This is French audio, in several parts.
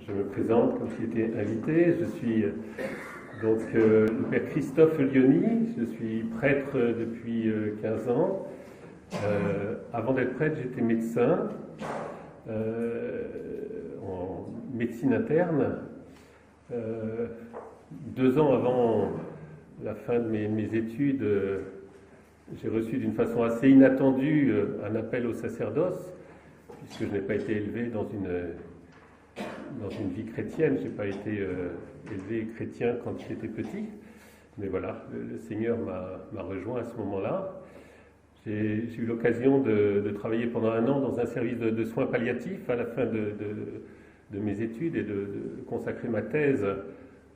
Je me présente comme j'ai été invité. Je suis donc le père Christophe Lioni. Je suis prêtre depuis 15 ans. Avant d'être prêtre, j'étais médecin en médecine interne. 2 ans avant la fin de mes études, j'ai reçu d'une façon assez inattendue un appel au sacerdoce, puisque je n'ai pas été élevé dans une vie chrétienne. Je n'ai pas été élevé chrétien quand j'étais petit, mais voilà, le Seigneur m'a rejoint à ce moment-là. J'ai eu l'occasion de travailler pendant 1 an dans un service de soins palliatifs à la fin de mes études et de consacrer ma thèse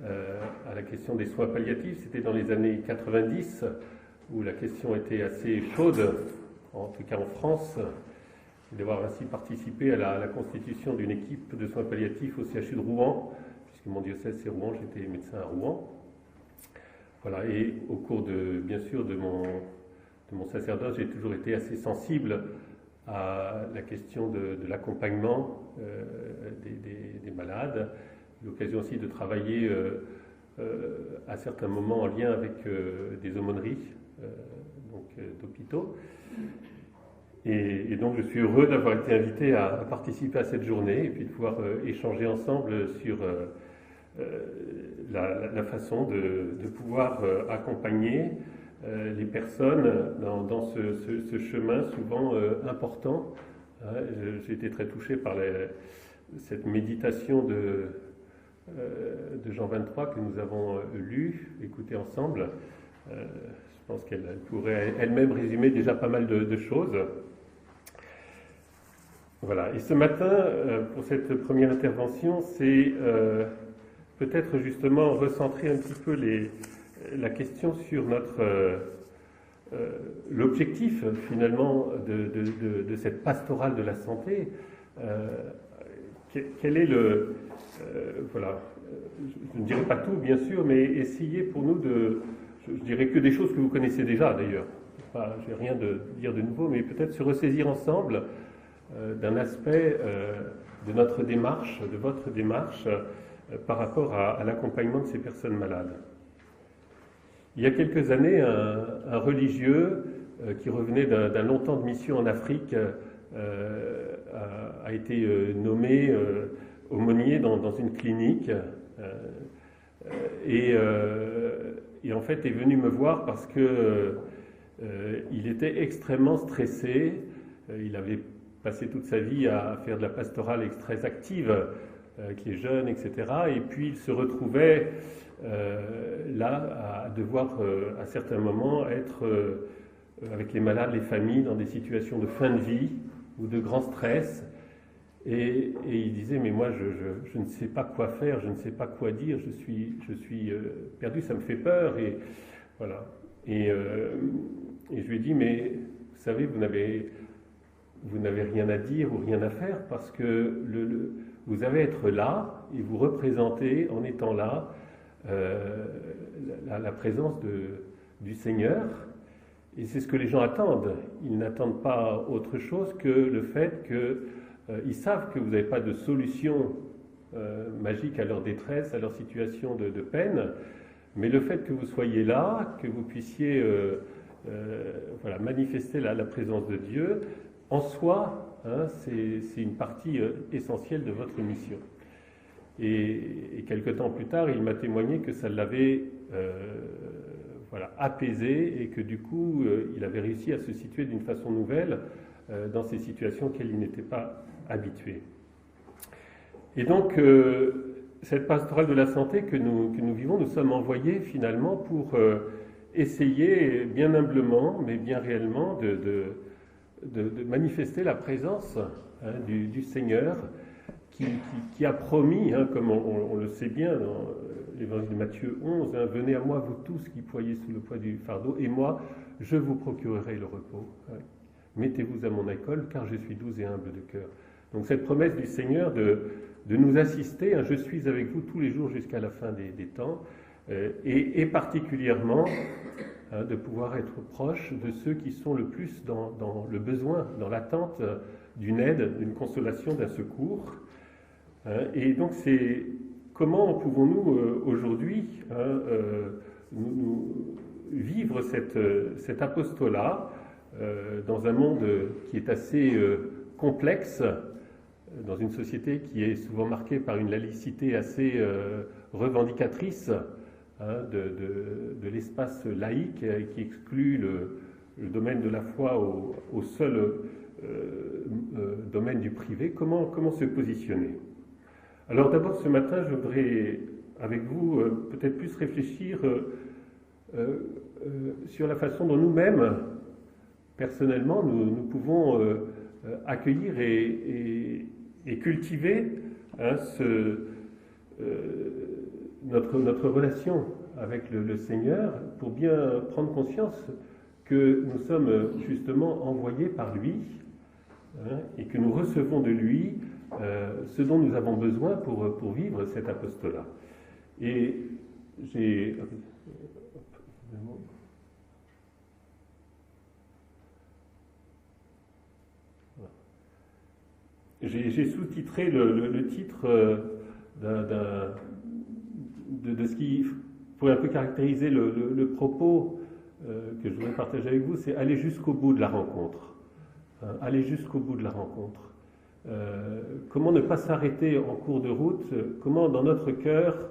à la question des soins palliatifs. C'était dans les années 90, où la question était assez chaude, en tout cas en France, d'avoir ainsi participé à la constitution d'une équipe de soins palliatifs au CHU de Rouen, puisque mon diocèse c'est Rouen, j'étais médecin à Rouen. Voilà, et au cours bien sûr de mon sacerdoce, j'ai toujours été assez sensible à la question de l'accompagnement des malades. J'ai eu l'occasion aussi de travailler à certains moments en lien avec des aumôneries, d'hôpitaux. Et donc je suis heureux d'avoir été invité à participer à cette journée et puis de pouvoir échanger ensemble sur la façon de pouvoir accompagner les personnes dans ce chemin souvent important. J'ai été très touché par cette méditation de Jean 23 que nous avons lue, écoutée ensemble. Je pense qu'elle pourrait elle-même résumer déjà pas mal de choses. Voilà. Et ce matin, pour cette première intervention, c'est peut-être justement recentrer un petit peu la question sur l'objectif finalement de cette pastorale de la santé. Quel est voilà, je ne dirai pas tout bien sûr, mais essayez pour nous je dirais que des choses que vous connaissez déjà d'ailleurs. Je n'ai rien de dire de nouveau, mais peut-être se ressaisir ensemble d'un aspect de notre démarche, de votre démarche, par rapport à l'accompagnement de ces personnes malades. Il y a quelques années, un religieux qui revenait d'un long temps de mission en Afrique a été nommé aumônier dans une clinique et en fait est venu me voir parce que il était extrêmement stressé. Il avait passé toute sa vie à faire de la pastorale très active avec les jeunes, etc. Et puis il se retrouvait là à devoir à certains moments être avec les malades, les familles, dans des situations de fin de vie ou de grand stress. Et il disait, mais moi je ne sais pas quoi faire, je ne sais pas quoi dire, je suis perdu, ça me fait peur. Et voilà. Et je lui ai dit, mais vous savez, vous n'avez rien à dire ou rien à faire, parce que vous avez à être là et vous représentez en étant là la présence du Seigneur. Et c'est ce que les gens attendent. Ils n'attendent pas autre chose que le fait qu'ils savent que vous n'avez pas de solution magique à leur détresse, à leur situation de peine, mais le fait que vous soyez là, que vous puissiez manifester la présence de Dieu, en soi, c'est une partie essentielle de votre mission. Et quelque temps plus tard, il m'a témoigné que ça l'avait apaisé et que du coup, il avait réussi à se situer d'une façon nouvelle dans ces situations auxquelles il n'était pas habitué. Et donc, cette pastorale de la santé que nous vivons, nous sommes envoyés finalement pour essayer bien humblement, mais bien réellement, de manifester la présence du Seigneur qui a promis, comme on le sait bien dans l'évangile de Matthieu 11, venez à moi vous tous qui ployez sous le poids du fardeau, et moi je vous procurerai le repos. Mettez-vous à mon école, car je suis doux et humble de cœur. Donc cette promesse du Seigneur de nous assister, je suis avec vous tous les jours jusqu'à la fin des temps, et particulièrement de pouvoir être proche de ceux qui sont le plus dans le besoin, dans l'attente d'une aide, d'une consolation, d'un secours. Et donc c'est comment pouvons-nous aujourd'hui nous vivre cet apostolat dans un monde qui est assez complexe, dans une société qui est souvent marquée par une laïcité assez revendicatrice de l'espace laïque qui exclut le domaine de la foi au seul domaine du privé. Comment se positionner? Alors d'abord ce matin, je voudrais avec vous peut-être plus réfléchir sur la façon dont nous-mêmes, personnellement, nous pouvons accueillir et cultiver notre relation avec le Seigneur pour bien prendre conscience que nous sommes justement envoyés par lui et que nous recevons de lui ce dont nous avons besoin pour vivre cet apostolat. Et j'ai... J'ai sous-titré le titre de ce qui pourrait un peu caractériser le propos que je voudrais partager avec vous, c'est aller jusqu'au bout de la rencontre. Aller jusqu'au bout de la rencontre. Comment ne pas s'arrêter en cours de route? Comment dans notre cœur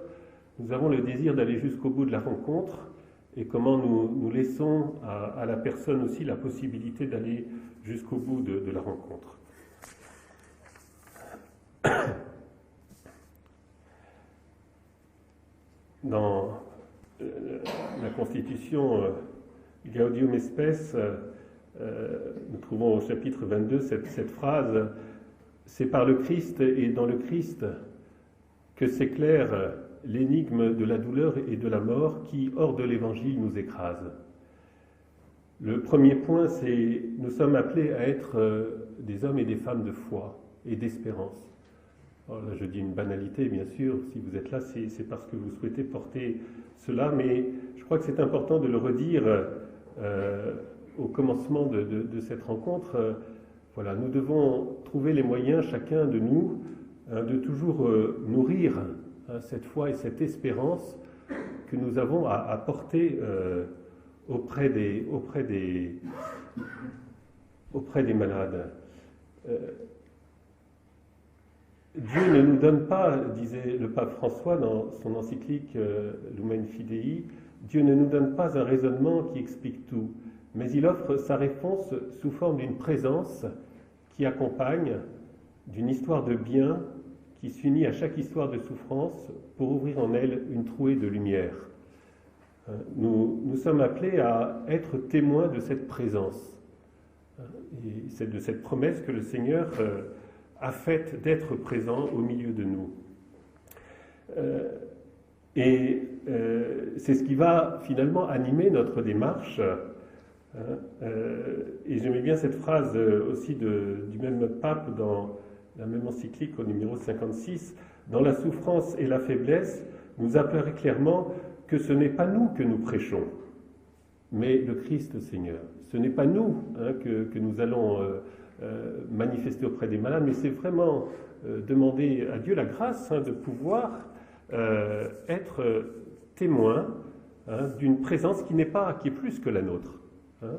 nous avons le désir d'aller jusqu'au bout de la rencontre et comment nous laissons à la personne aussi la possibilité d'aller jusqu'au bout de la rencontre. Dans la Constitution Gaudium Spes, nous trouvons au chapitre 22 cette phrase: c'est par le Christ et dans le Christ que s'éclaire l'énigme de la douleur et de la mort qui, hors de l'Évangile, nous écrase. Le premier point, c'est nous sommes appelés à être des hommes et des femmes de foi et d'espérance. Alors là, je dis une banalité, bien sûr, si vous êtes là, c'est parce que vous souhaitez porter cela, mais je crois que c'est important de le redire au commencement de cette rencontre. Voilà, nous devons trouver les moyens, chacun de nous, de toujours nourrir cette foi et cette espérance que nous avons à porter auprès des malades. Dieu ne nous donne pas, disait le pape François dans son encyclique Lumen Fidei, Dieu ne nous donne pas un raisonnement qui explique tout, mais il offre sa réponse sous forme d'une présence qui accompagne, d'une histoire de bien qui s'unit à chaque histoire de souffrance pour ouvrir en elle une trouée de lumière. Nous sommes appelés à être témoins de cette présence, et c'est de cette promesse que le Seigneur a faite d'être présent au milieu de nous. C'est ce qui va finalement animer notre démarche. Et j'aimais bien cette phrase aussi du même pape dans la même encyclique au numéro 56. Dans la souffrance et la faiblesse, nous apparaît clairement que ce n'est pas nous que nous prêchons, mais le Christ Seigneur. Ce n'est pas nous que nous allons manifester auprès des malades, mais c'est vraiment demander à Dieu la grâce de pouvoir être témoin d'une présence qui est plus que la nôtre. Voilà.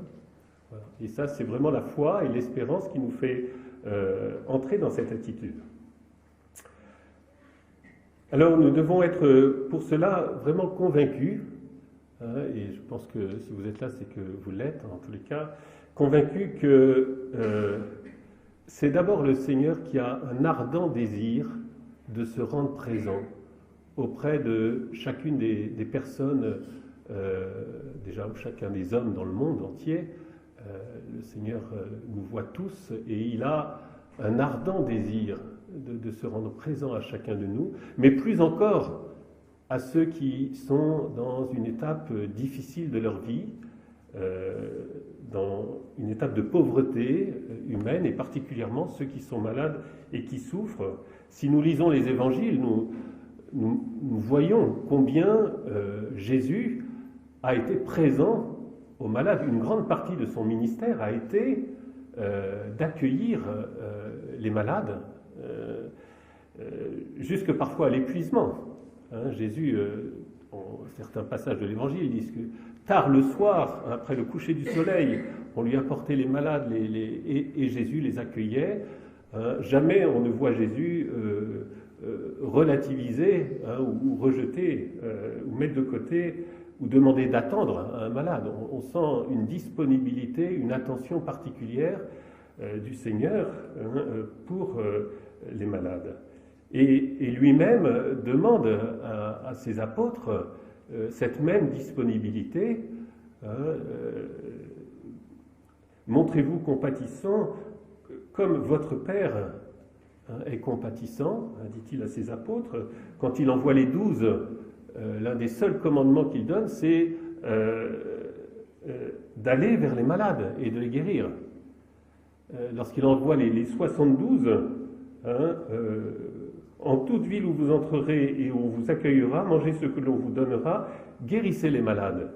Et ça, c'est vraiment la foi et l'espérance qui nous fait entrer dans cette attitude. Alors, nous devons être pour cela vraiment convaincus, et je pense que si vous êtes là, c'est que vous l'êtes, en tous les cas, convaincus que c'est d'abord le Seigneur qui a un ardent désir de se rendre présent auprès de chacune des personnes, déjà chacun des hommes dans le monde entier. Le Seigneur nous voit tous et il a un ardent désir de se rendre présent à chacun de nous, mais plus encore à ceux qui sont dans une étape difficile de leur vie, dans une étape de pauvreté humaine, et particulièrement ceux qui sont malades et qui souffrent. Si nous lisons les évangiles, nous voyons combien Jésus a été présent aux malades. Une grande partie de son ministère a été d'accueillir les malades. jusque parfois à l'épuisement. Jésus, dans certains passages de l'Évangile, disent que tard le soir, après le coucher du soleil, on lui apportait les malades et Jésus les accueillait. Jamais on ne voit Jésus relativiser ou rejeter ou mettre de côté ou demander d'attendre un malade. On sent une disponibilité, une attention particulière du Seigneur pour les malades. Et lui-même demande à ses apôtres cette même disponibilité. Montrez-vous compatissants comme votre Père est compatissant, dit-il à ses apôtres. Quand il envoie les 12, l'un des seuls commandements qu'il donne, c'est d'aller vers les malades et de les guérir. Lorsqu'il envoie les 72, en toute ville où vous entrerez et où on vous accueillera, mangez ce que l'on vous donnera, guérissez les malades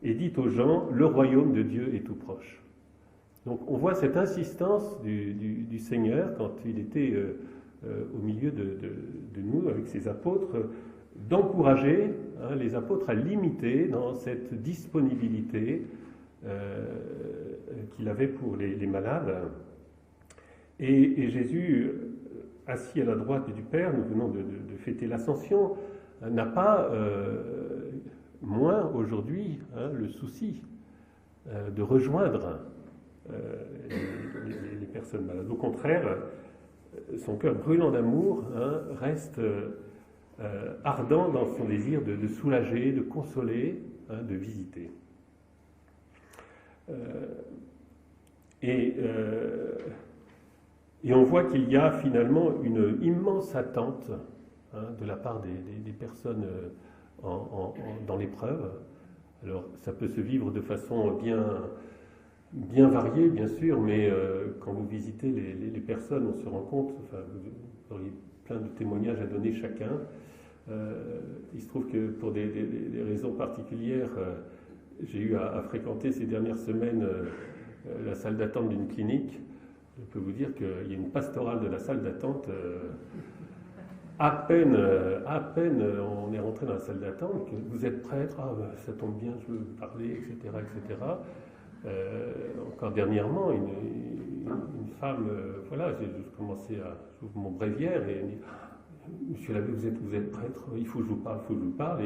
et dites aux gens, le royaume de Dieu est tout proche. Donc on voit cette insistance du Seigneur quand il était au milieu de nous avec ses apôtres, d'encourager les apôtres à l'imiter dans cette disponibilité qu'il avait pour les malades. Et Jésus, assis à la droite du Père, nous venons de fêter l'Ascension, n'a pas moins aujourd'hui le souci de rejoindre les personnes malades. Au contraire, son cœur brûlant d'amour reste ardent dans son désir de soulager, de consoler, de visiter. Et on voit qu'il y a finalement une immense attente de la part des personnes dans l'épreuve. Alors ça peut se vivre de façon bien variée, bien sûr, mais quand vous visitez les personnes, on se rend compte, vous auriez plein de témoignages à donner chacun. Il se trouve que pour des raisons particulières, j'ai eu à fréquenter ces dernières semaines la salle d'attente d'une clinique. Je peux vous dire qu'il y a une pastorale de la salle d'attente. À peine on est rentré dans la salle d'attente, que vous êtes prêtre, ça tombe bien, je veux vous parler, etc., etc. Encore dernièrement, une femme, je commençais j'ouvre mon bréviaire et elle dit, Monsieur l'abbé, vous êtes prêtre, il faut que je vous parle,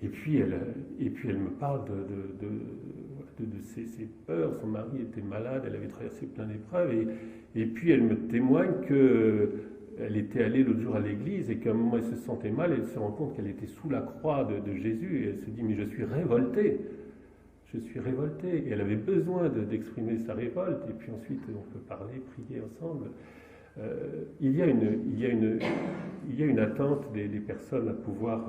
et puis elle me parle de ses peurs. Son mari était malade, elle avait traversé plein d'épreuves, et puis elle me témoigne qu'elle était allée l'autre jour à l'église et qu'à un moment elle se sentait mal, elle se rend compte qu'elle était sous la croix de Jésus, et elle se dit, mais je suis révoltée. Et elle avait besoin d'exprimer sa révolte, et puis ensuite on peut parler, prier ensemble. Il y a une attente des personnes à pouvoir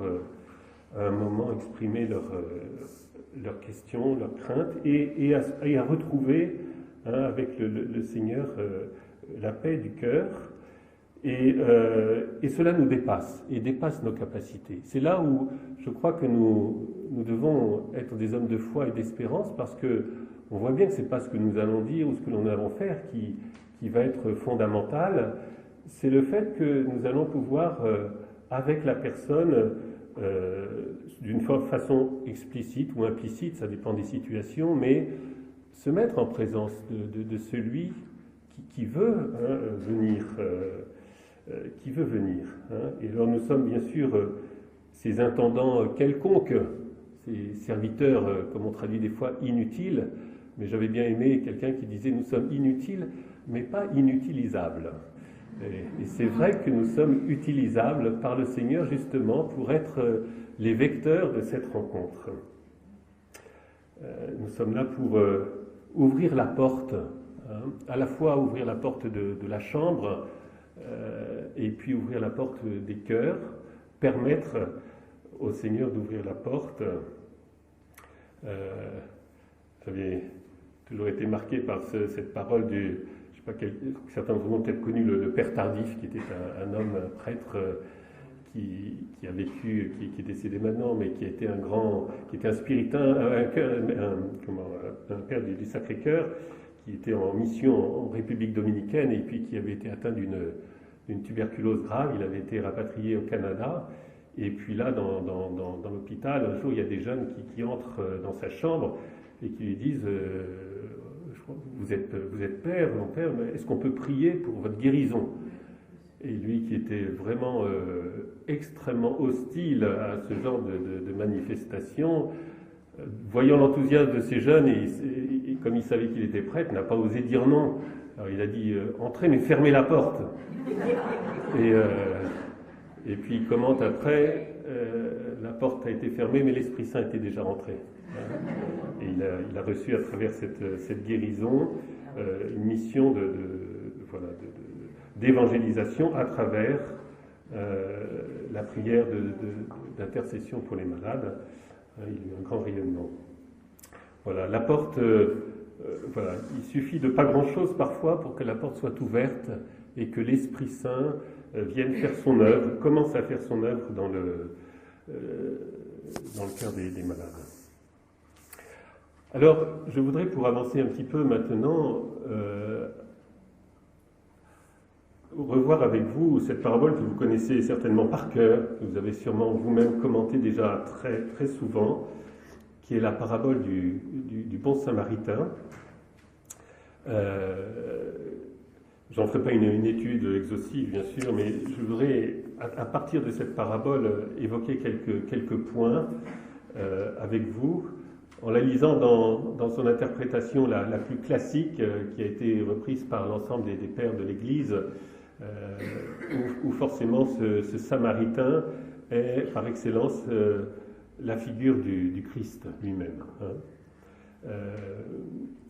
à un moment exprimer leurs questions, leurs craintes, et à retrouver avec le Seigneur la paix du cœur. Et cela nous dépasse, et dépasse nos capacités. C'est là où je crois que nous devons être des hommes de foi et d'espérance, parce que on voit bien que ce n'est pas ce que nous allons dire ou ce que nous allons faire qui va être fondamental. C'est le fait que nous allons pouvoir, avec la personne, d'une façon explicite ou implicite, ça dépend des situations, mais se mettre en présence de celui qui veut venir. Et alors nous sommes bien sûr ces intendants quelconques, ces serviteurs, comme on traduit des fois, inutiles, mais j'avais bien aimé quelqu'un qui disait nous sommes inutiles, mais pas inutilisables. Et c'est vrai que nous sommes utilisables par le Seigneur justement pour être les vecteurs de cette rencontre. Nous sommes là pour ouvrir la porte, à la fois ouvrir la porte de la chambre, et puis ouvrir la porte des cœurs, permettre au Seigneur d'ouvrir la porte. J'avais toujours été marqué par cette parole je sais pas, certains d'entre vous ont peut-être connu le Père Tardif, qui était un homme, un prêtre qui a vécu, qui est décédé maintenant, mais qui a été qui était un spiritain, un père du Sacré-Cœur, qui était en mission en République dominicaine, et puis qui avait été atteint d'une tuberculose grave. Il avait été rapatrié au Canada. Et puis là, dans l'hôpital, un jour, il y a des jeunes qui entrent dans sa chambre et qui lui disent vous êtes père, mon père, mais est-ce qu'on peut prier pour votre guérison? Et lui, qui était vraiment extrêmement hostile à ce genre de manifestation, voyant l'enthousiasme de ces jeunes, et comme il savait qu'il était prêtre, n'a pas osé dire non. Alors il a dit entrez, mais fermez la porte. Et puis il commente après la porte a été fermée, mais l'Esprit Saint était déjà rentré. Et il a reçu à travers cette guérison une mission d'évangélisation à travers la prière d'intercession pour les malades. Il y a eu un grand rayonnement. Voilà, la porte, il suffit de pas grand-chose parfois pour que la porte soit ouverte et que l'Esprit Saint vienne faire son œuvre, commence à faire son œuvre dans le cœur des malades. Alors, je voudrais, pour avancer un petit peu maintenant, revoir avec vous cette parabole que vous connaissez certainement par cœur, que vous avez sûrement vous-même commenté déjà très, très souvent, qui est la parabole du bon samaritain. J'en ferai pas une étude exhaustive, bien sûr, mais je voudrais, à partir de cette parabole, évoquer quelques points avec vous, en la lisant dans son interprétation la plus classique, qui a été reprise par l'ensemble des pères de l'Église, où forcément ce Samaritain est par excellence la figure du Christ lui-même.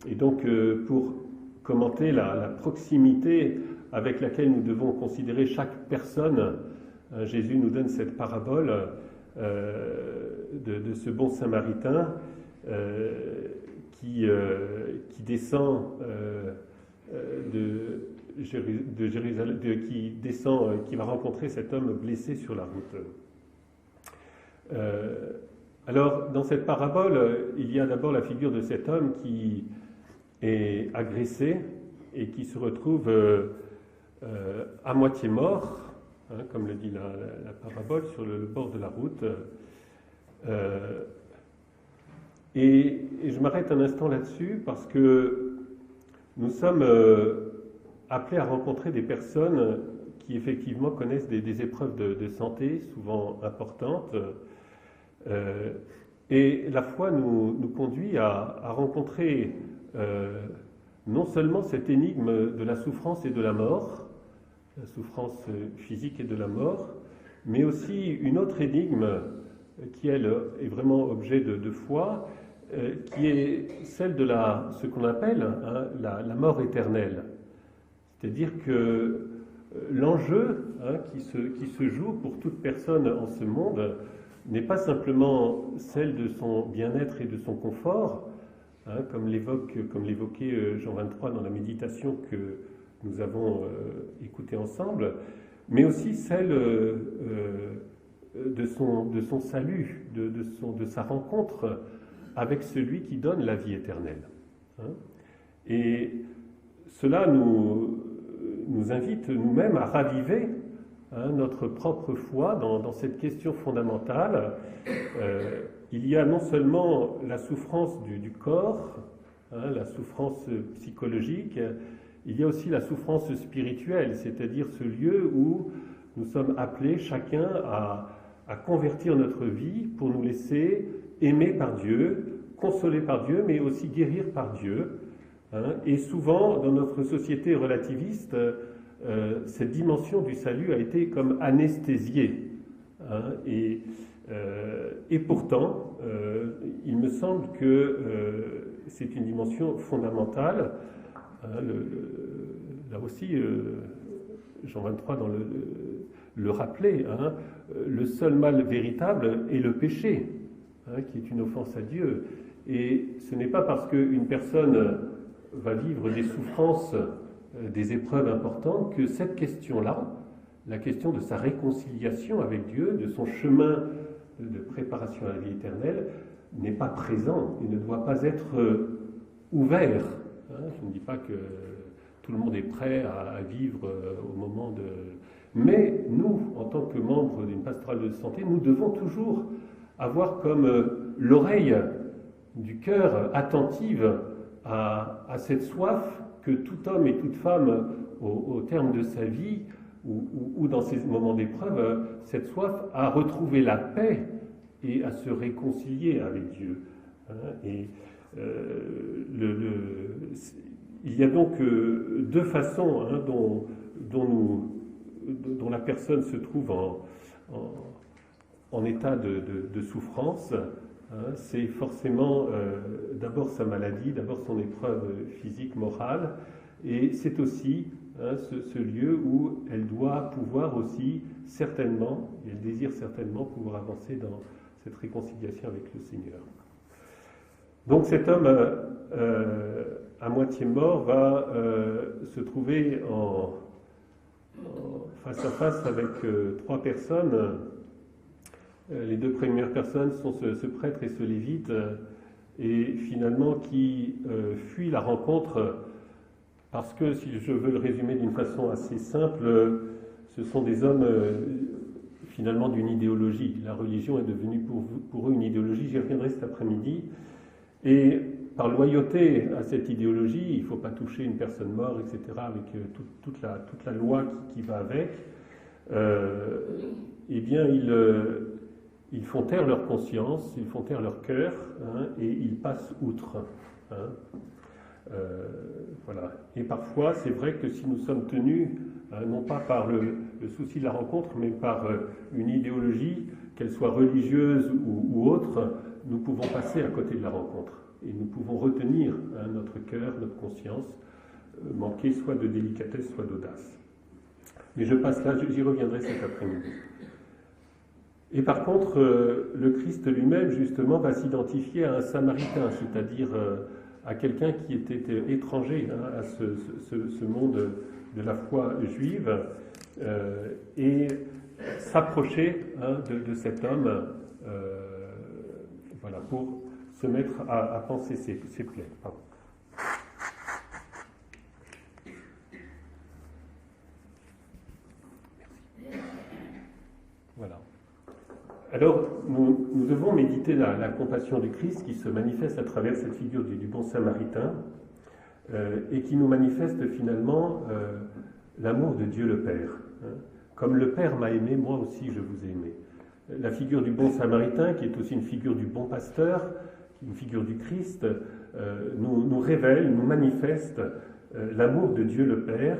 Et donc, pour commenter la proximité avec laquelle nous devons considérer chaque personne, Jésus nous donne cette parabole de ce bon Samaritain qui descend de Jérusalem, qui va rencontrer cet homme blessé sur la route. Alors, dans cette parabole, il y a d'abord la figure de cet homme qui est agressé et qui se retrouve à moitié mort, comme le dit la parabole, sur le bord de la route. Et je m'arrête un instant là-dessus parce que nous sommes appelés à rencontrer des personnes qui effectivement connaissent des épreuves de santé, souvent importantes. Et la foi nous conduit à rencontrer non seulement cette énigme de la souffrance et de la mort, la souffrance physique et de la mort, mais aussi une autre énigme qui, elle, est vraiment objet de foi, qui est celle de ce qu'on appelle la mort éternelle. C'est-à-dire que l'enjeu qui se joue pour toute personne en ce monde n'est pas simplement celle de son bien-être et de son confort, comme l'évoquait Jean 23 dans la méditation que nous avons écoutée ensemble, mais aussi celle de son salut, de sa rencontre avec celui qui donne la vie éternelle. Et cela nous invite nous-mêmes à raviver notre propre foi dans cette question fondamentale. Il y a non seulement la souffrance du corps, la souffrance psychologique, il y a aussi la souffrance spirituelle, c'est-à-dire ce lieu où nous sommes appelés chacun à convertir notre vie pour nous laisser aimer par Dieu, consoler par Dieu, mais aussi guérir par Dieu. Et souvent, dans notre société relativiste, cette dimension du salut a été comme anesthésiée. Et pourtant, il me semble que c'est une dimension fondamentale. Là aussi, Jean 23 le rappelait, le seul mal véritable est le péché, qui est une offense à Dieu. Et ce n'est pas parce qu'une personne va vivre des souffrances, des épreuves importantes, que cette question-là, la question de sa réconciliation avec Dieu, de son chemin de préparation à la vie éternelle, n'est pas présent et ne doit pas être ouvert. Je ne dis pas que tout le monde est prêt à vivre au moment Mais nous, en tant que membres d'une pastorale de santé, nous devons toujours avoir comme l'oreille du cœur attentive à cette soif que tout homme et toute femme, au terme de sa vie ou dans ces moments d'épreuve, cette soif à retrouver la paix et à se réconcilier avec Dieu. Et il y a donc deux façons dont la personne se trouve en état de souffrance. C'est forcément d'abord sa maladie, d'abord son épreuve physique, morale, et c'est aussi ce lieu où elle doit pouvoir aussi certainement, et elle désire certainement pouvoir avancer dans cette réconciliation avec le Seigneur. Donc cet homme à moitié mort va se trouver face à face avec trois personnes. Les deux premières personnes sont ce prêtre et ce lévite, et finalement qui fuient la rencontre parce que, si je veux le résumer d'une façon assez simple, ce sont des hommes finalement d'une idéologie. La religion est devenue pour eux une idéologie, j'y reviendrai cet après-midi, et par loyauté à cette idéologie, il ne faut pas toucher une personne morte, etc., avec toute la loi qui va avec, eh bien ils font taire leur conscience, ils font taire leur cœur, et ils passent outre. Voilà. Et parfois, c'est vrai que si nous sommes tenus, non pas par le souci de la rencontre, mais par une idéologie, qu'elle soit religieuse ou autre, nous pouvons passer à côté de la rencontre. Et nous pouvons retenir notre cœur, notre conscience, manquer soit de délicatesse, soit d'audace. Mais je passe là, j'y reviendrai cet après-midi. Et par contre, le Christ lui-même, justement, va s'identifier à un Samaritain, c'est-à-dire à quelqu'un qui était étranger à ce monde de la foi juive, et s'approcher de cet homme, voilà, pour se mettre à panser ses plaies. Pardon. Voilà. Alors, nous devons méditer la compassion du Christ qui se manifeste à travers cette figure du bon samaritain et qui nous manifeste finalement l'amour de Dieu le Père. Comme le Père m'a aimé, moi aussi je vous ai aimé. La figure du bon samaritain, qui est aussi une figure du bon pasteur, une figure du Christ, nous révèle, nous manifeste l'amour de Dieu le Père,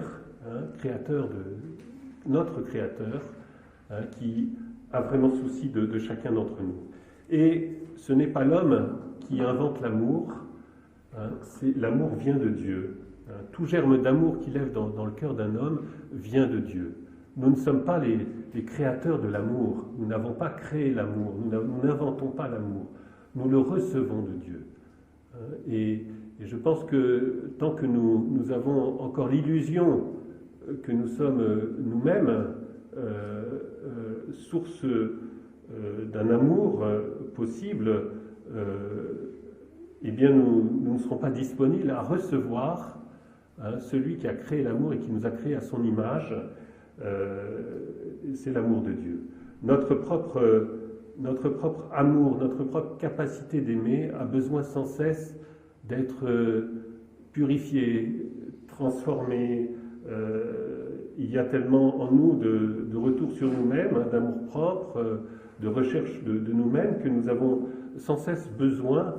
créateur notre Créateur, qui a vraiment souci de chacun d'entre nous. Et ce n'est pas l'homme qui invente l'amour, l'amour vient de Dieu. Tout germe d'amour qui lève dans le cœur d'un homme vient de Dieu. Nous ne sommes pas les créateurs de l'amour, nous n'avons pas créé l'amour, nous n'inventons pas l'amour, nous le recevons de Dieu. Et je pense que tant que nous avons encore l'illusion que nous sommes nous-mêmes source d'un amour possible, eh bien nous ne serons pas disponibles à recevoir celui qui a créé l'amour et qui nous a créés à son image. C'est l'amour de Dieu. Notre propre amour, notre propre capacité d'aimer a besoin sans cesse d'être purifié, transformé. Il y a tellement en nous de retour sur nous-mêmes, d'amour propre, de recherche de nous-mêmes, que nous avons sans cesse besoin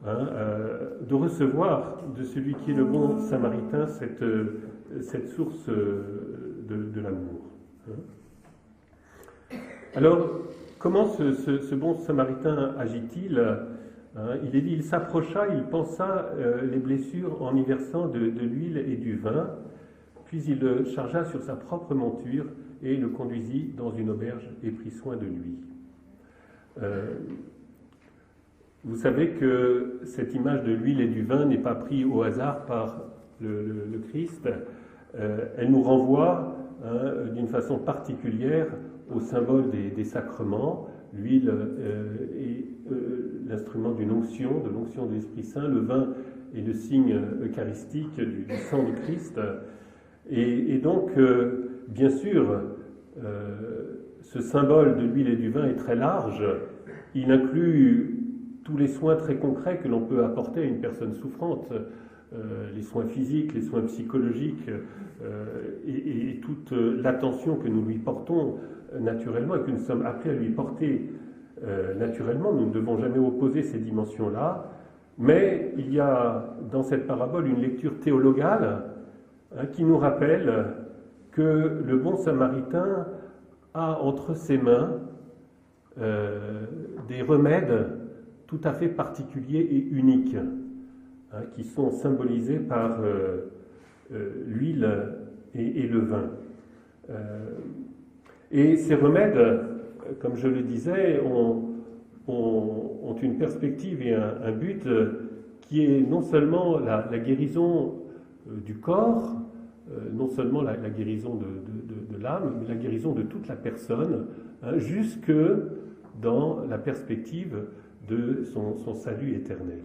de recevoir de celui qui est le bon samaritain cette source de l'amour. Alors, comment ce bon samaritain agit-il ? Il est dit, il s'approcha, il pansa les blessures en y versant de l'huile et du vin, puis il le chargea sur sa propre monture et le conduisit dans une auberge et prit soin de lui. Vous savez que cette image de l'huile et du vin n'est pas prise au hasard par le Christ. Elle nous renvoie d'une façon particulière au symbole des sacrements. L'huile est l'instrument d'une onction, de l'onction de l'Esprit Saint. Le vin est le signe eucharistique du sang du Christ. Et donc, bien sûr, ce symbole de l'huile et du vin est très large. Il inclut tous les soins très concrets que l'on peut apporter à une personne souffrante, les soins physiques, les soins psychologiques, et toute l'attention que nous lui portons naturellement et que nous sommes appelés à lui porter naturellement. Nous ne devons jamais opposer ces dimensions-là, mais il y a dans cette parabole une lecture théologale qui nous rappelle que le bon samaritain a entre ses mains des remèdes tout à fait particuliers et uniques, qui sont symbolisés par l'huile et le vin. Et ces remèdes, comme je le disais, ont une perspective et un but qui est non seulement la guérison du corps, non seulement la guérison de l'âme, mais la guérison de toute la personne, jusque dans la perspective de son salut éternel.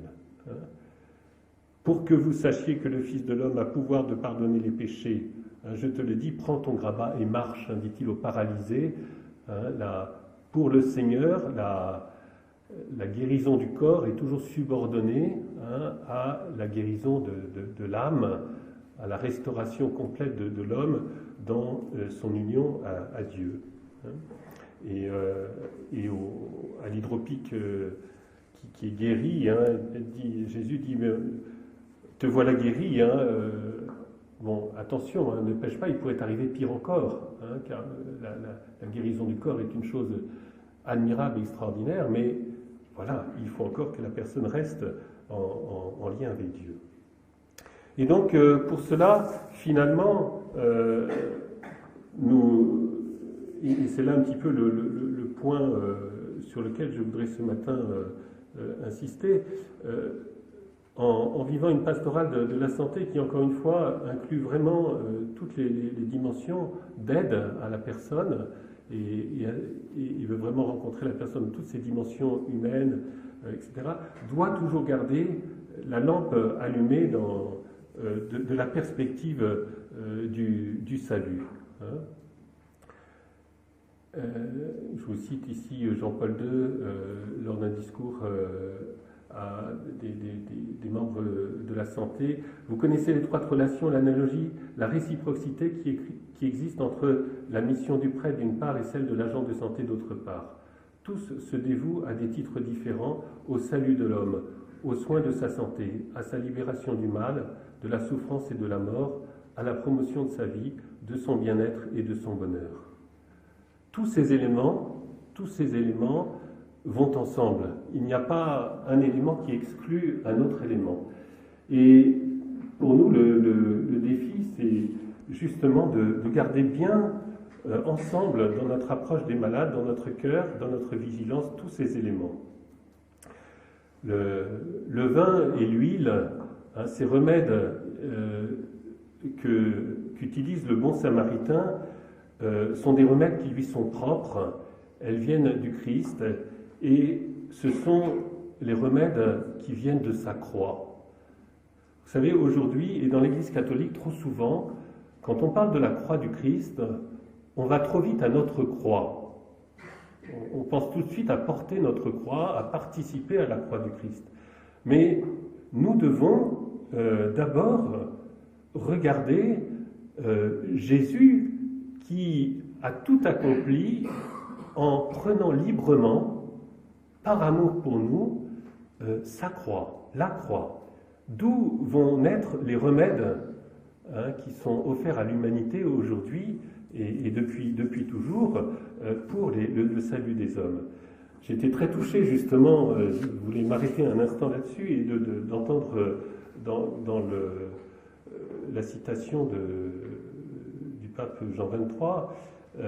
Pour que vous sachiez que le Fils de l'homme a pouvoir de pardonner les péchés, je te le dis, prends ton grabat et marche, dit-il au paralysé. Pour le Seigneur, la guérison du corps est toujours subordonnée à la guérison de l'âme, à la restauration complète de l'homme dans son union à Dieu. Et à l'hydropique qui est guéri, Jésus dit, te voilà guéri, bon, attention, ne pêche pas, il pourrait arriver pire encore, car la guérison du corps est une chose admirable et extraordinaire, mais voilà, il faut encore que la personne reste en lien avec Dieu. Et donc, pour cela, finalement, et c'est là un petit peu le point sur lequel je voudrais ce matin insister, en vivant une pastorale de la santé qui, encore une fois, inclut vraiment toutes les dimensions d'aide à la personne et veut vraiment rencontrer la personne, toutes ces dimensions humaines, etc., doit toujours garder la lampe allumée de la perspective du salut. Je vous cite ici Jean-Paul II lors d'un discours à des membres de la santé. Vous connaissez l'étroite relation, l'analogie, la réciprocité qui existe entre la mission du prêtre d'une part et celle de l'agent de santé d'autre part. Tous se dévouent à des titres différents au salut de l'homme, aux soins de sa santé, à sa libération du mal, de la souffrance et de la mort, à la promotion de sa vie, de son bien-être et de son bonheur. Tous ces éléments vont ensemble. Il n'y a pas un élément qui exclut un autre élément. Et pour nous, le défi, c'est justement de garder bien ensemble, dans notre approche des malades, dans notre cœur, dans notre vigilance, tous ces éléments. Le vin et l'huile, ces remèdes qu'utilise le bon samaritain, sont des remèdes qui lui sont propres, elles viennent du Christ, et ce sont les remèdes qui viennent de sa croix. Vous savez, aujourd'hui, et dans l'Église catholique, trop souvent, quand on parle de la croix du Christ, on va trop vite à notre croix. On pense tout de suite à porter notre croix, à participer à la croix du Christ. Mais nous devons d'abord regarder Jésus qui a tout accompli en prenant librement, par amour pour nous, sa croix, la croix. D'où vont naître les remèdes qui sont offerts à l'humanité aujourd'hui et depuis toujours pour le salut des hommes. J'ai été très touché justement, je voulais m'arrêter un instant là-dessus et d'entendre dans la citation du pape Jean XXIII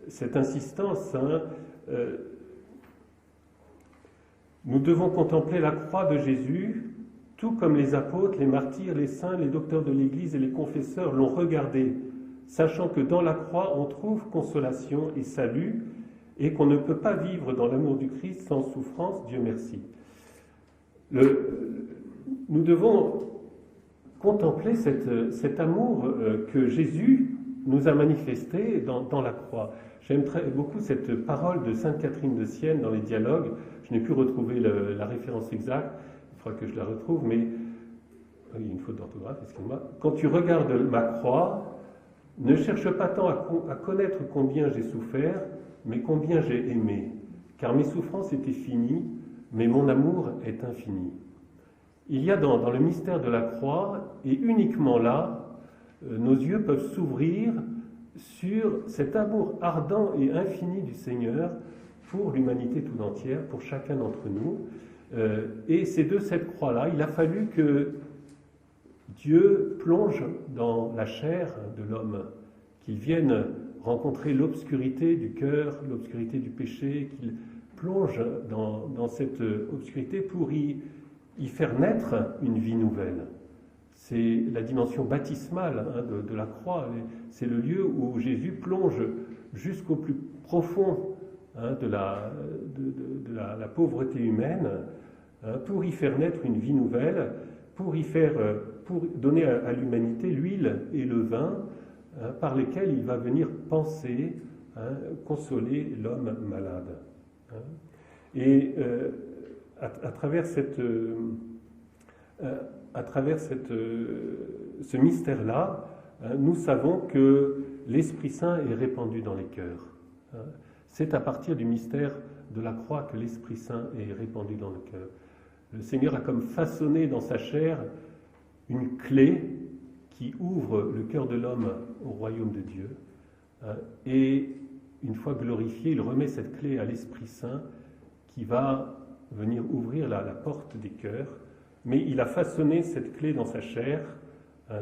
cette insistance. Nous devons contempler la croix de Jésus, tout comme les apôtres, les martyrs, les saints, les docteurs de l'Église et les confesseurs l'ont regardé, sachant que dans la croix on trouve consolation et salut, et qu'on ne peut pas vivre dans l'amour du Christ sans souffrance, Dieu merci. Nous devons contempler cet amour que Jésus nous a manifesté dans la croix. J'aime beaucoup cette parole de Sainte Catherine de Sienne dans les dialogues. Je n'ai pu retrouver la référence exacte, il faudra que je la retrouve, mais il y a une faute d'orthographe, excusez-moi. Quand tu regardes ma croix, ne cherche pas tant à connaître combien j'ai souffert, mais combien j'ai aimé. Car mes souffrances étaient finies, mais mon amour est infini. Il y a dans le mystère de la croix, et uniquement là, nos yeux peuvent s'ouvrir sur cet amour ardent et infini du Seigneur pour l'humanité tout entière, pour chacun d'entre nous. Et c'est de cette croix-là, il a fallu que Dieu plonge dans la chair de l'homme, qu'il vienne rencontrer l'obscurité du cœur, l'obscurité du péché, qu'il plonge dans cette obscurité pour y faire naître une vie nouvelle. C'est la dimension baptismale de la croix. C'est le lieu où Jésus plonge jusqu'au plus profond de la pauvreté humaine pour y faire naître une vie nouvelle, pour donner à l'humanité l'huile et le vin par lesquels il va venir penser, consoler l'homme malade. Et à travers ce mystère-là, nous savons que l'Esprit Saint est répandu dans les cœurs. C'est à partir du mystère de la croix que l'Esprit Saint est répandu dans le cœur. Le Seigneur a comme façonné dans sa chair une clé qui ouvre le cœur de l'homme au royaume de Dieu. Et une fois glorifié, il remet cette clé à l'Esprit Saint qui va venir ouvrir la porte des cœurs. Mais il a façonné cette clé dans sa chair,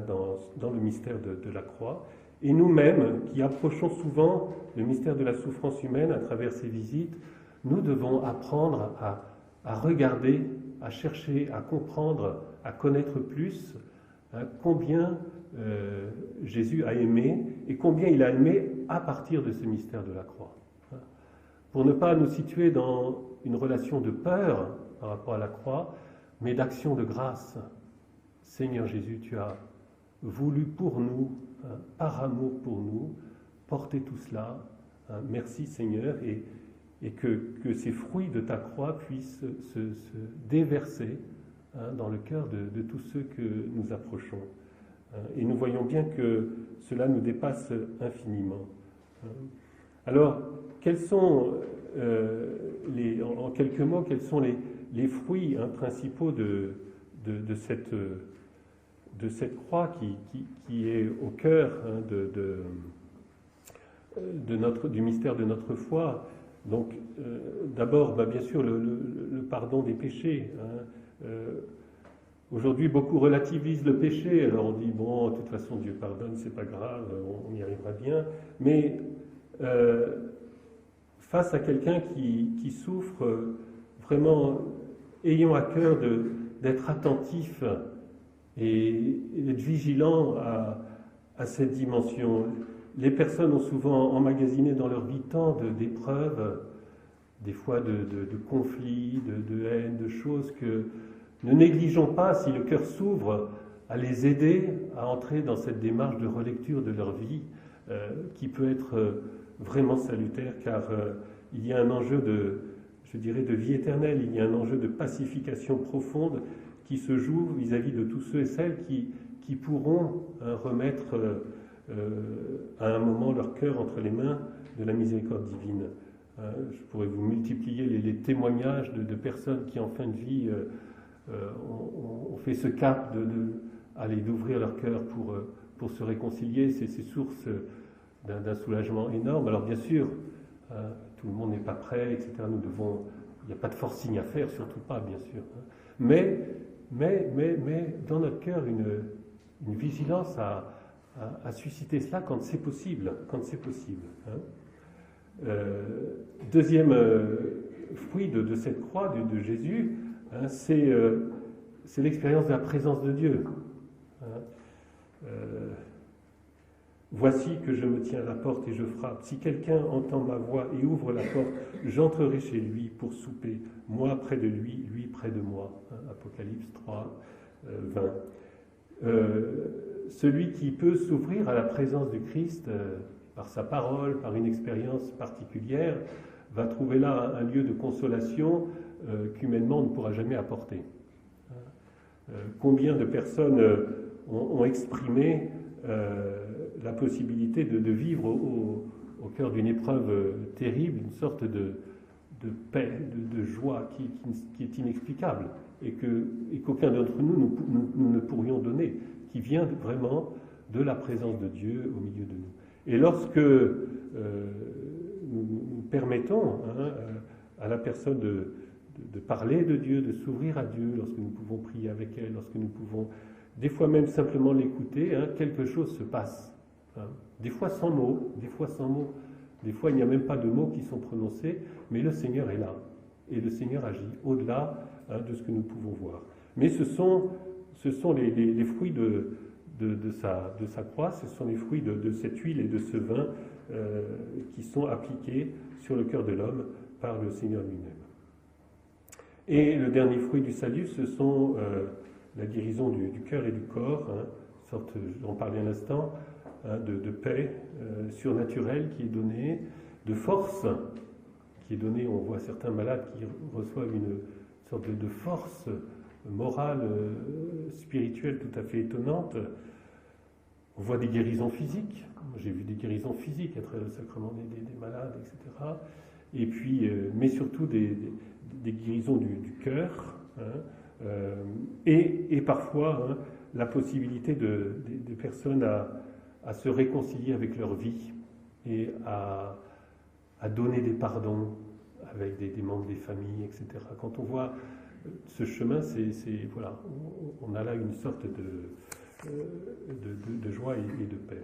dans le mystère de la croix. Et nous-mêmes, qui approchons souvent le mystère de la souffrance humaine à travers ces visites, nous devons apprendre à regarder, à chercher, à comprendre, à connaître plus combien Jésus a aimé et combien il a aimé à partir de ce mystère de la croix. Pour ne pas nous situer dans une relation de peur par rapport à la croix, mais d'action de grâce. Seigneur Jésus, tu as voulu pour nous, par amour pour nous, porter tout cela. Merci Seigneur, et que ces fruits de ta croix puissent se déverser dans le cœur de tous ceux que nous approchons. Et nous voyons bien que cela nous dépasse infiniment. Alors, quels sont, en quelques mots, quels sont les fruits principaux de cette croix qui est au cœur du mystère de notre foi? Donc, d'abord, bien sûr, le pardon des péchés. Aujourd'hui, beaucoup relativisent le péché. Alors on dit, bon, de toute façon, Dieu pardonne, c'est pas grave, on y arrivera bien. Mais face à quelqu'un qui souffre, vraiment, ayons à cœur d'être attentif et d'être vigilant à cette dimension. Les personnes ont souvent emmagasiné dans leur vie tant d'épreuves, des fois de conflits, de haine, de choses que ne négligeons pas, si le cœur s'ouvre, à les aider à entrer dans cette démarche de relecture de leur vie qui peut être vraiment salutaire, car il y a un enjeu de vie éternelle, il y a un enjeu de pacification profonde qui se joue vis-à-vis de tous ceux et celles qui pourront remettre à un moment leur cœur entre les mains de la miséricorde divine. Je pourrais vous multiplier les témoignages de personnes qui en fin de vie ont fait ce cap d'ouvrir leur cœur pour se réconcilier. C'est source d'un soulagement énorme. Alors bien sûr, tout le monde n'est pas prêt, etc. Il n'y a pas de forcing à faire, surtout pas, bien sûr. Mais dans notre cœur, une vigilance à susciter cela quand c'est possible. Deuxième fruit de cette croix de Jésus, c'est l'expérience de la présence de Dieu. Voici que je me tiens à la porte et je frappe. Si quelqu'un entend ma voix et ouvre la porte, j'entrerai chez lui pour souper, moi près de lui, lui près de moi. Apocalypse 3, 20. celui qui peut s'ouvrir à la présence du Christ par sa parole, par une expérience particulière, va trouver là un lieu de consolation qu'humainement on ne pourra jamais apporter. Combien de personnes ont exprimé la possibilité de vivre au cœur d'une épreuve terrible, une sorte de paix, de joie qui est inexplicable et qu'aucun d'entre nous ne pourrions donner, qui vient vraiment de la présence de Dieu au milieu de nous. Et lorsque nous permettons à la personne de parler de Dieu, de s'ouvrir à Dieu, lorsque nous pouvons prier avec elle, lorsque nous pouvons des fois même simplement l'écouter, quelque chose se passe. Des fois sans mots, des fois sans mots. Des fois il n'y a même pas de mots qui sont prononcés, mais le Seigneur est là. Et le Seigneur agit au-delà de ce que nous pouvons voir. Mais ce sont les fruits de sa croix, ce sont les fruits de cette huile et de ce vin qui sont appliqués sur le cœur de l'homme par le Seigneur lui-même. Et le dernier fruit du salut, ce sont la guérison du cœur et du corps, sorte, j'en parlais un instant, de paix surnaturelle qui est donnée, de force qui est donnée. On voit certains malades qui reçoivent une sorte de force morale, spirituelle tout à fait étonnante. On voit des guérisons physiques. J'ai vu des guérisons physiques à travers le sacrement des malades, etc. Et puis, mais surtout des guérisons du cœur, et parfois la possibilité des personnes à se réconcilier avec leur vie et à donner des pardons avec des membres des familles, etc. Quand on voit ce chemin, voilà, on a là une sorte de joie et de paix.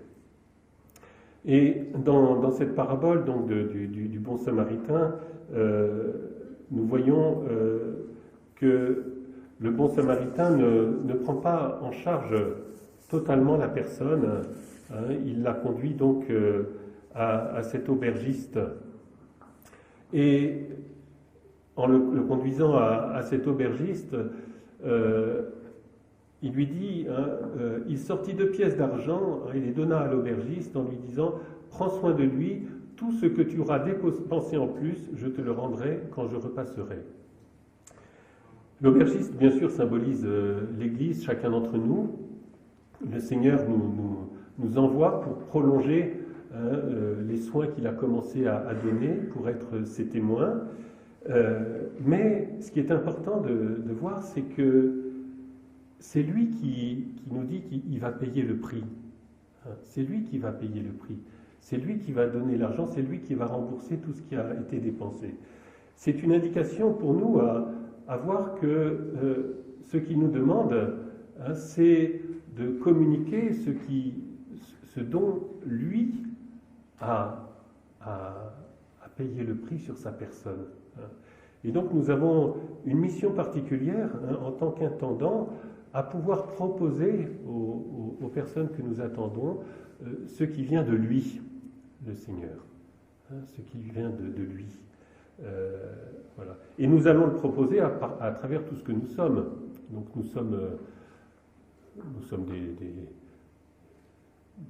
Et dans cette parabole donc du bon samaritain, nous voyons que le bon samaritain ne prend pas en charge totalement la personne. Il la conduit donc à cet aubergiste. Et en le conduisant à cet aubergiste, il lui dit, il sortit 2 pièces d'argent, il les donna à l'aubergiste en lui disant « Prends soin de lui, tout ce que tu auras dépensé en plus, je te le rendrai quand je repasserai. » L'aubergiste, bien sûr, symbolise l'Église, chacun d'entre nous. Le Seigneur nous envoie pour prolonger les soins qu'il a commencé à donner, pour être ses témoins. Mais ce qui est important de voir, c'est que c'est lui qui nous dit qu'il va payer le prix. C'est lui qui va payer le prix. C'est lui qui va donner l'argent, c'est lui qui va rembourser tout ce qui a été dépensé. C'est une indication pour nous à voir que ce qu'il nous demande, c'est de communiquer ce dont lui a payé le prix sur sa personne. Et donc nous avons une mission particulière en tant qu'intendant à pouvoir proposer aux personnes que nous attendons ce qui vient de lui, le Seigneur, ce qui vient de lui. Voilà. Et nous allons le proposer à travers tout ce que nous sommes. Donc nous sommes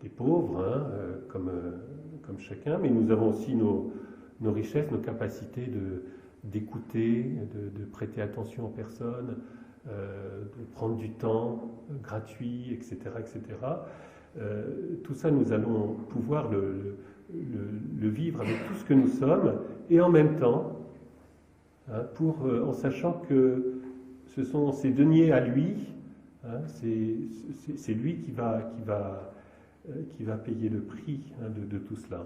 des pauvres, comme chacun, mais nous avons aussi nos richesses, nos capacités d'écouter, de prêter attention aux personnes, de prendre du temps gratuit, etc. etc. Tout ça, nous allons pouvoir le vivre avec tout ce que nous sommes, et en même temps, en sachant que ce sont ces deniers à lui, c'est lui qui va payer le prix de tout cela.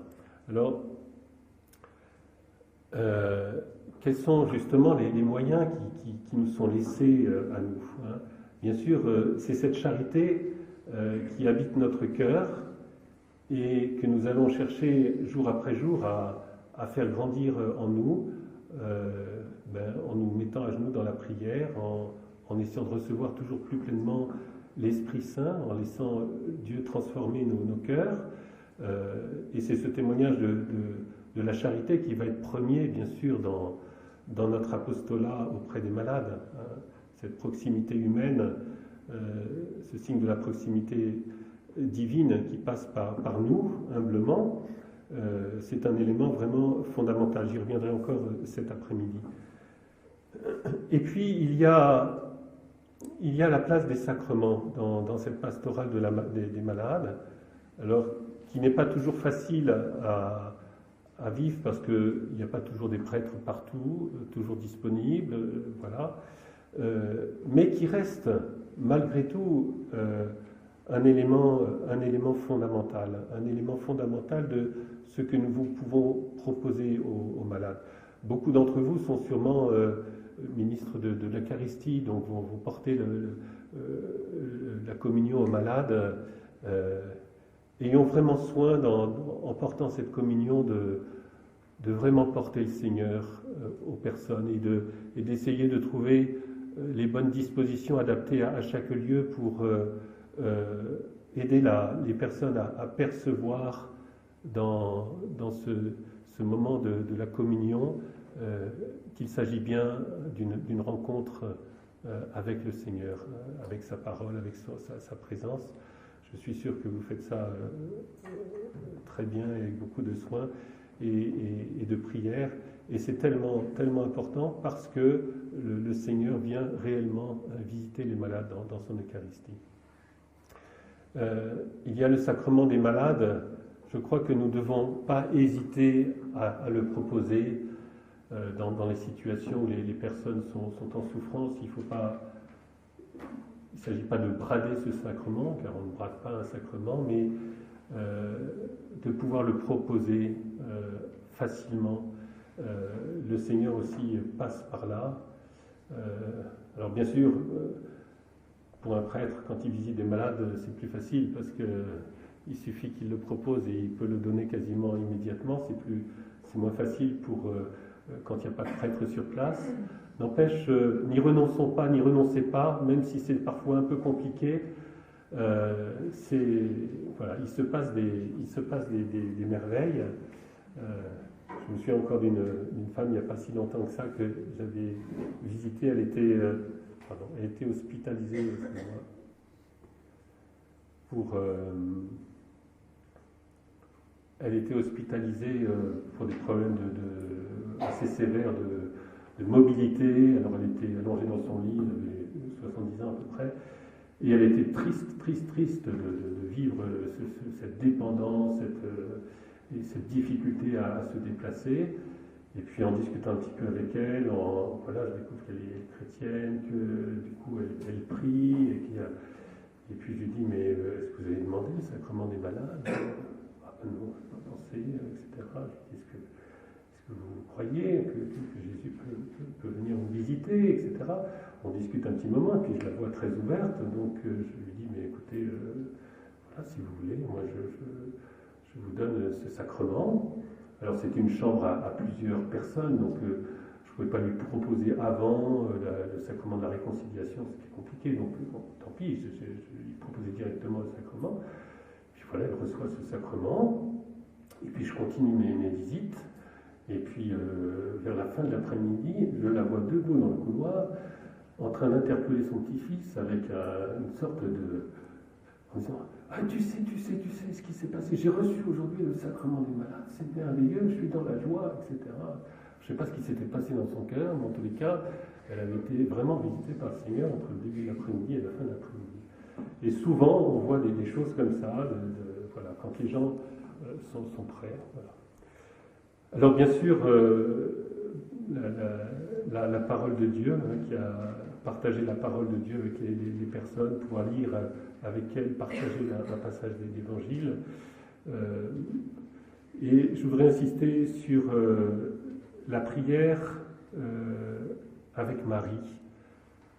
Alors, quels sont justement les moyens qui nous sont laissés à nous, Bien sûr, c'est cette charité qui habite notre cœur et que nous allons chercher jour après jour à faire grandir en nous, en nous mettant à genoux dans la prière, en essayant de recevoir toujours plus pleinement l'Esprit Saint, en laissant Dieu transformer nos cœurs. Et c'est ce témoignage de la charité qui va être premier, bien sûr, dans notre apostolat auprès des malades. Cette proximité humaine, ce signe de la proximité divine qui passe par nous, humblement, c'est un élément vraiment fondamental. J'y reviendrai encore cet après-midi. Et puis, il y a la place des sacrements dans cette pastorale des malades, alors qui n'est pas toujours facile à vivre parce qu'il n'y a pas toujours des prêtres partout, toujours disponibles, voilà, mais qui reste malgré tout un élément fondamental de ce que nous pouvons proposer aux malades. Beaucoup d'entre vous sont sûrement ministres de l'Eucharistie, donc vont porter la communion aux malades. Ayons vraiment soin, en portant cette communion, de vraiment porter le Seigneur aux personnes et d'essayer de trouver les bonnes dispositions adaptées à chaque lieu pour aider les personnes à percevoir dans ce moment de la communion qu'il s'agit bien d'une rencontre avec le Seigneur, avec sa parole, avec sa présence. Je suis sûr que vous faites ça très bien et avec beaucoup de soin et de prière. Et c'est tellement, tellement important parce que le Seigneur vient réellement visiter les malades dans son Eucharistie. Il y a le sacrement des malades. Je crois que nous ne devons pas hésiter à le proposer dans les situations où les personnes sont en souffrance. Il ne s'agit pas de brader ce sacrement, car on ne brade pas un sacrement, mais de pouvoir le proposer facilement. Le Seigneur aussi passe par là. Alors bien sûr, pour un prêtre, quand il visite des malades, c'est plus facile parce qu'il suffit qu'il le propose et il peut le donner quasiment immédiatement. C'est moins facile pour quand il n'y a pas de prêtre sur place. N'empêche, n'y renoncez pas, même si c'est parfois un peu compliqué. Voilà, il se passe des merveilles. Je me souviens encore d'une femme il n'y a pas si longtemps que ça que j'avais visitée. Elle était hospitalisée elle était hospitalisée pour des problèmes assez sévères de mobilité. Alors elle était allongée dans son lit, elle avait 70 ans à peu près, et elle était triste de vivre cette dépendance, cette difficulté à se déplacer. Et puis en discutant un petit peu avec elle, je découvre qu'elle est chrétienne, que du coup elle prie, et puis je lui dis, mais est-ce que vous avez demandé le sacrement des malades? Non, je n'ai pas pensé, etc. Je lui dis, est-ce que vous croyez que Jésus peut venir vous visiter, etc. On discute un petit moment, et puis je la vois très ouverte, donc je lui dis, mais écoutez, voilà, si vous voulez, moi je vous donne ce sacrement. Alors c'était une chambre à plusieurs personnes, donc je ne pouvais pas lui proposer avant le sacrement de la réconciliation, c'était compliqué, donc bon, tant pis, je lui proposais directement le sacrement. Puis voilà, elle reçoit ce sacrement, et puis je continue mes visites, et puis vers la fin de l'après-midi, je la vois debout dans le couloir, en train d'interpeller son petit-fils avec une sorte en disant, ah, tu sais ce qui s'est passé, j'ai reçu aujourd'hui le sacrement des malades, c'est merveilleux, je suis dans la joie, etc. Je ne sais pas ce qui s'était passé dans son cœur, mais en tous les cas, elle avait été vraiment visitée par le Seigneur entre le début de l'après-midi et la fin de l'après-midi. Et souvent, on voit des choses comme ça, voilà, quand les gens sont prêts. Voilà. Alors bien sûr, la parole de Dieu, qui a partagé la parole de Dieu avec les personnes, pouvoir lire avec elles, partager un passage de l'Évangile. Et je voudrais insister sur la prière avec Marie,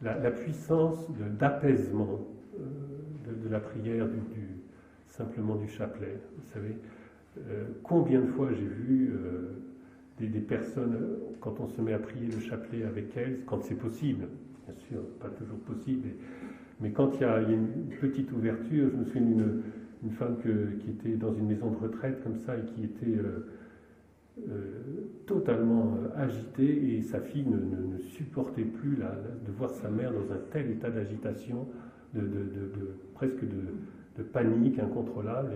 la puissance d'apaisement de la prière simplement du chapelet. Vous savez, combien de fois j'ai vu des personnes, quand on se met à prier le chapelet avec elles, quand c'est possible, bien sûr, pas toujours possible, mais quand il y a une petite ouverture, je me souviens d'une femme qui était dans une maison de retraite comme ça et qui était totalement agitée, et sa fille ne supportait plus de voir sa mère dans un tel état d'agitation, presque de panique incontrôlable.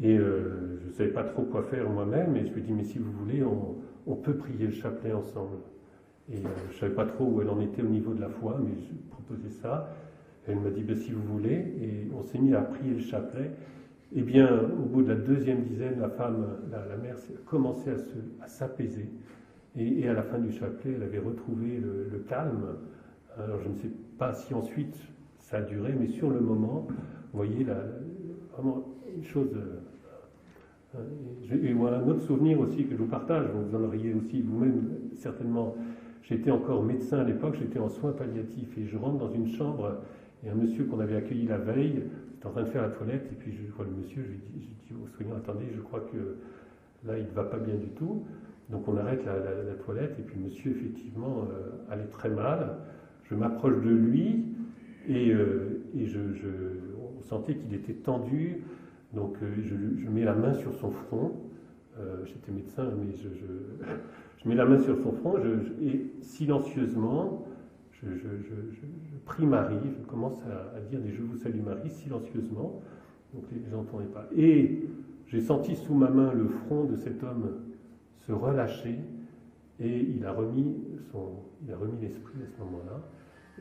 Et je ne savais pas trop quoi faire moi-même, et je lui ai dit, mais si vous voulez, on peut prier le chapelet ensemble. Et je ne savais pas trop où elle en était au niveau de la foi, mais je proposais ça. Elle m'a dit, ben, si vous voulez, et on s'est mis à prier le chapelet. Eh bien, au bout de la deuxième dizaine, la femme, la mère, commençait à s'apaiser. Et à la fin du chapelet, elle avait retrouvé le calme. Alors, je ne sais pas si ensuite ça a duré, mais sur le moment, vous voyez, vraiment une chose... et voilà un autre souvenir aussi que je vous partage, vous en auriez aussi vous-même certainement. J'étais encore médecin à l'époque, j'étais en soins palliatifs, et je rentre dans une chambre, et un monsieur qu'on avait accueilli la veille est en train de faire la toilette, et puis je vois le monsieur, je dis au soignant, attendez, je crois que là il ne va pas bien du tout. Donc on arrête la toilette, et puis le monsieur effectivement allait très mal. Je m'approche de lui, et on sentait qu'il était tendu. Donc je mets la main sur son front. J'étais médecin, mais je mets la main sur son front, et silencieusement, je prie Marie, je commence à dire des « Je vous salue Marie » silencieusement, donc les gens n'entendaient pas. Et j'ai senti sous ma main le front de cet homme se relâcher, et il a remis l'esprit à ce moment-là.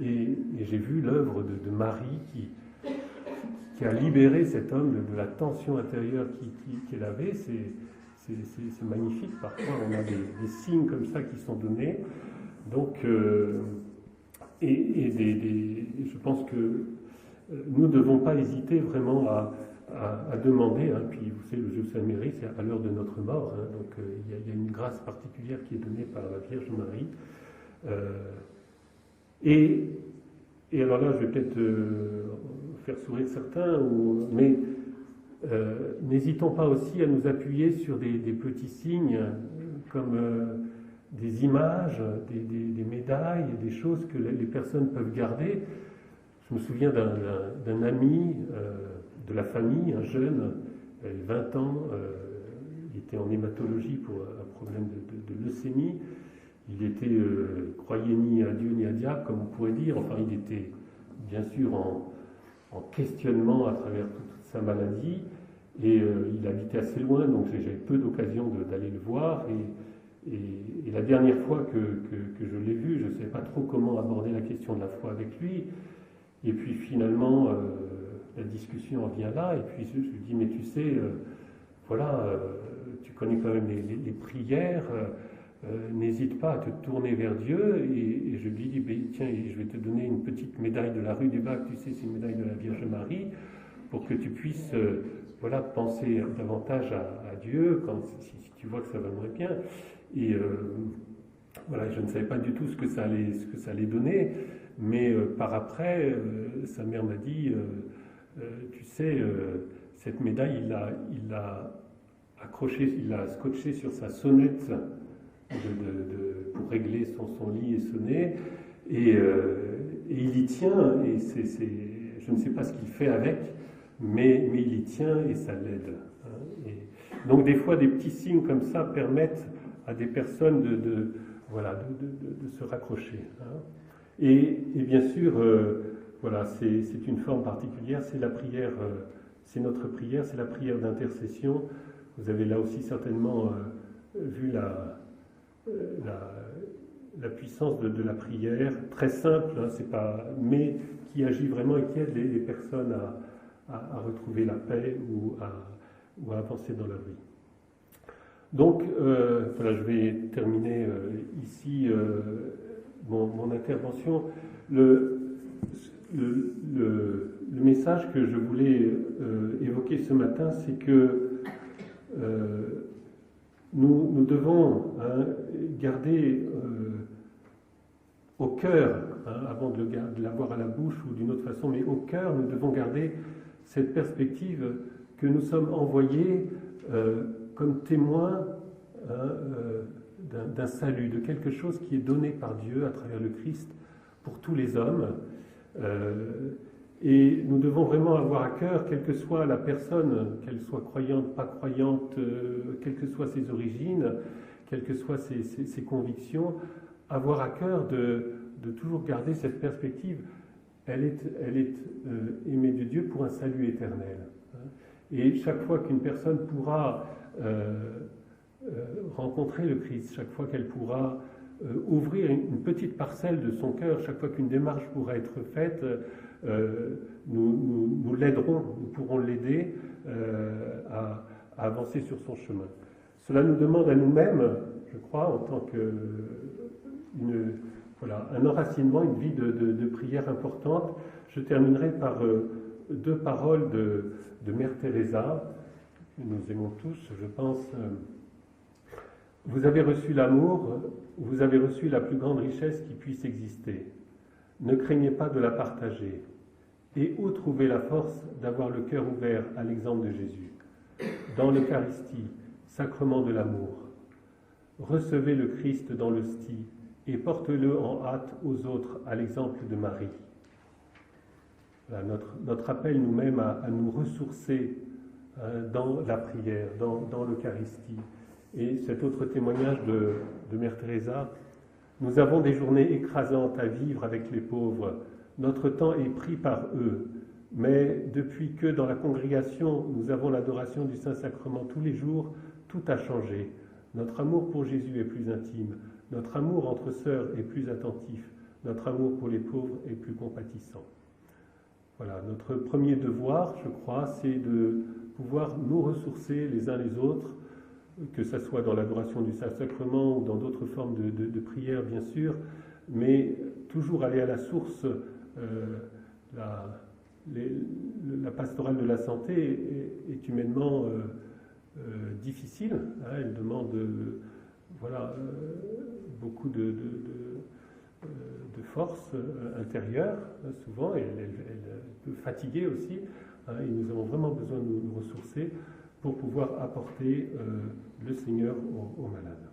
Et j'ai vu l'œuvre de Marie qui a libéré cet homme de la tension intérieure qu'il avait. C'est magnifique. Parfois, on a des signes comme ça qui sont donnés. Donc, je pense que nous ne devons pas hésiter vraiment à demander. Hein. Puis, vous savez, le Jeu Saint-Méry, c'est à l'heure de notre mort. Hein. Donc, il y a une grâce particulière qui est donnée par la Vierge Marie. Et alors là, je vais peut-être faire sourire certains, mais n'hésitons pas aussi à nous appuyer sur des petits signes comme des images, des médailles, des choses que les personnes peuvent garder. Je me souviens d'un ami de la famille, un jeune, il avait 20 ans, il était en hématologie pour un problème de leucémie. Il était, croyait ni à Dieu ni à diable, comme on pourrait dire. Enfin, il était bien sûr en questionnement à travers toute sa maladie. Et il habitait assez loin, donc j'avais peu d'occasion d'aller le voir. Et la dernière fois que je l'ai vu, je ne savais pas trop comment aborder la question de la foi avec lui. Et puis finalement, la discussion en vient là. Et puis je lui dis, mais tu sais, tu connais quand même les prières. N'hésite pas à te tourner vers Dieu. Et je lui dis, tiens, je vais te donner une petite médaille de la rue du Bac, tu sais, c'est une médaille de la Vierge Marie, pour que tu puisses penser davantage à Dieu si tu vois que ça va moins bien. Et je ne savais pas du tout ce que ça allait donner, mais par après, sa mère m'a dit, tu sais, cette médaille, il l'a accrochée, il l'a scotchée sur sa sonnette pour régler son lit et sonner, et il y tient, et je ne sais pas ce qu'il fait avec, mais il y tient et ça l'aide. Hein. Et donc des fois, des petits signes comme ça permettent à des personnes de se raccrocher. Hein. Et bien sûr, c'est une forme particulière, c'est la prière, c'est notre prière, c'est la prière d'intercession. Vous avez là aussi certainement vu la puissance de la prière, très simple, hein, mais qui agit vraiment et qui aide les personnes à retrouver la paix ou à avancer dans leur vie. Donc, je vais terminer ici mon intervention. Le message que je voulais évoquer ce matin, c'est que nous devons garder au cœur, avant de l'avoir à la bouche ou d'une autre façon, mais au cœur, nous devons garder cette perspective que nous sommes envoyés comme témoins d'un salut, de quelque chose qui est donné par Dieu à travers le Christ pour tous les hommes. Et nous devons vraiment avoir à cœur, quelle que soit la personne, qu'elle soit croyante, pas croyante, quelles que soient ses origines, quelles que soient ses convictions, avoir à cœur de toujours garder cette perspective. elle est aimée de Dieu pour un salut éternel. Et chaque fois qu'une personne pourra rencontrer le Christ, chaque fois qu'elle pourra ouvrir une petite parcelle de son cœur, chaque fois qu'une démarche pourra être faite, nous l'aiderons, nous pourrons l'aider à avancer sur son chemin. Cela nous demande à nous-mêmes, je crois, en tant que un enracinement, une vie de prière importante. Je terminerai par deux paroles de Mère Teresa, que nous aimons tous, je pense. Vous avez reçu l'amour, vous avez reçu la plus grande richesse qui puisse exister. Ne craignez pas de la partager. Et où trouver la force d'avoir le cœur ouvert à l'exemple de Jésus? Dans l'Eucharistie, sacrement de l'amour. Recevez le Christ dans l'hostie et porte-le en hâte aux autres à l'exemple de Marie. Voilà, notre appel nous-mêmes à nous ressourcer dans la prière, dans l'Eucharistie. Et cet autre témoignage de Mère Teresa, nous avons des journées écrasantes à vivre avec les pauvres. Notre temps est pris par eux. Mais depuis que dans la congrégation, nous avons l'adoration du Saint-Sacrement tous les jours, tout a changé. Notre amour pour Jésus est plus intime. Notre amour entre sœurs est plus attentif. Notre amour pour les pauvres est plus compatissant. Voilà, notre premier devoir, je crois, c'est de pouvoir nous ressourcer les uns les autres, que ce soit dans l'adoration du Saint-Sacrement ou dans d'autres formes de prière, bien sûr, mais toujours aller à la source. La pastorale de la santé est humainement difficile. Elle demande beaucoup de force intérieure, souvent, et elle peut fatiguer aussi. Et nous avons vraiment besoin de nous ressourcer pour pouvoir apporter le Seigneur aux malades.